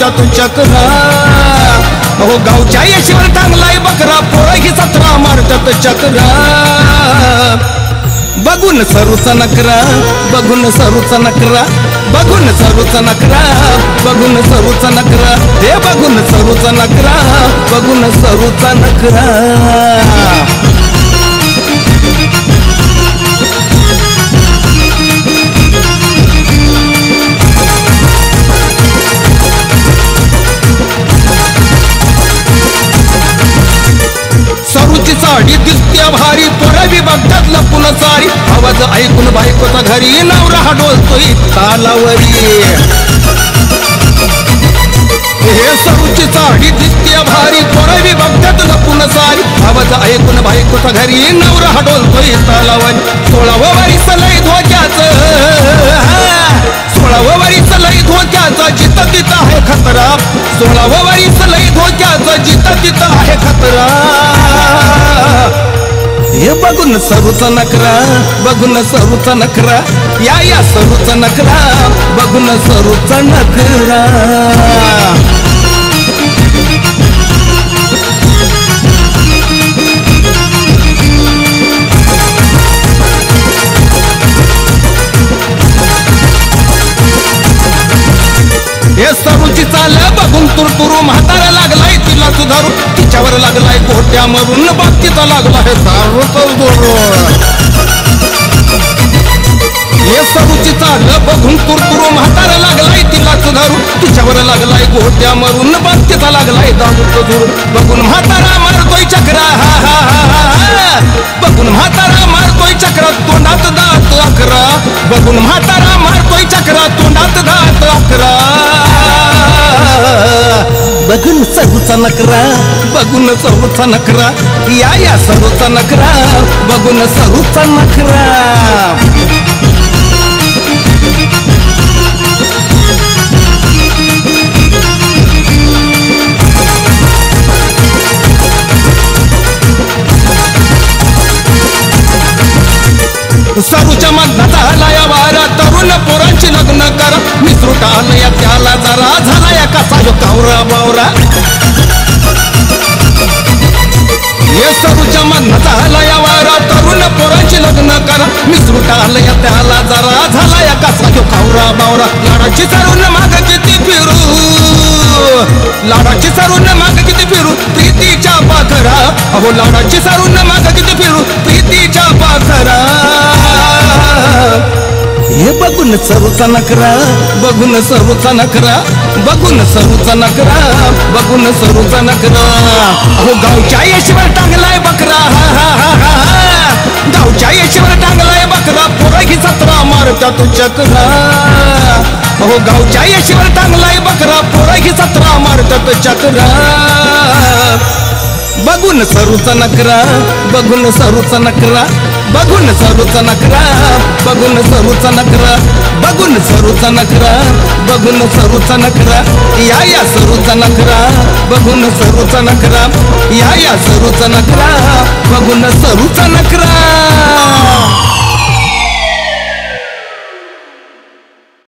मारतात चक्रा अहो गावच्या यशीवर टांगलाय बकरा पोरं ही 17 मारतात चक्रा बघून सरूचा नकरा बघून सरूचा नकरा बघून सरूचा नकरा बघून सरूचा नकरा हे बघून सरूचा नकरा बघून सरूचा नकरा सरूची साडी दिसत्या भारी पोरं बी बघतात लपून सारी आवाज ऐकून बायकोचा घरी नवरा हा डोलतोय तालावरी हे सरूची साडी दिसत्या भारी पोरं बी बघतात लपून सारी आवाज ऐकून बायकोचा घरी नवरा हा डोलतोय तालावरी 16वं वरीस लय धोक्याचं 16वं वरीस लय धोक्याचा जिथं तिथं आहे खतरा 16वं वरीस लय धोक्याचं जिथं तिथं आहे खतरा हे बघून सरूचा नकरा बघून सरूचा नकरा या सरूचा नकरा बघून सरूचा नकरा हे सरूची चाल बघून तुरतुरू म्हातारा लागलाय तिला सुधारू तिच्यावर लागलाय गोट्या मरून बाकीचा लागलाय दारूचा जोर हे सरूची चाल बघून तुरतुरू म्हातारा लागलाय तिला सुधारू तिच्यावर लागलाय गोट्या मरून बाकीचा लागलाय दारूचा जोर बघून म्हातारा मारतोय चक्रा बघून म्हातारा मारतोय चक्रा तोंडात दात 11 बघून म्हातारा मारतोय चक्रा तोंडात दात 11 बघून सरूचा नकरा बघून सरूचा नकरा या सरूचा नकरा बघून सरूचा नकरा सरूच्या मनाचा आलाया वारा तरुण पोरांची लग्न करा मिसरूट आलया त्याला जरा झालाया कसा यो कावरा बावरा हे सरूच्या मनाचा आलाया वारा तरुण पोरांची लग्न करा मिसरूट आलया त्याला जरा झालाया कसा यो कावरा बावरा लाडाची सरून माग किती फिरू लाडाची सरून माग किती फिरू प्रीतीच्या पाखरा अहो लाडाची सरून माग किती फिरू प्रीतीच्या पाखरा हे बघून सरूचा नकरा बघून सरूचा नकरा बघून सरूचा नकरा बघून सरूचा नकरा अहो गावच्या यशीवर टांगलाय बकरा गावच्या यशीवर टांगलाय बकरा पोरं ही 17 मारतात चक्रा अहो गावच्या यशीवर टांगलाय बकरा पोरं ही 17 मारतात चक्रा बघून सरूचा नकरा बघून सरूचा नकरा बघून सरूचा नकरा बघून सरूचा नकरा बघून सरूचा नकरा बघून सरूचा नकरा या सरूचा नकरा बघून सरूचा नकरा या सरूचा नकरा बघून सरूचा नकरा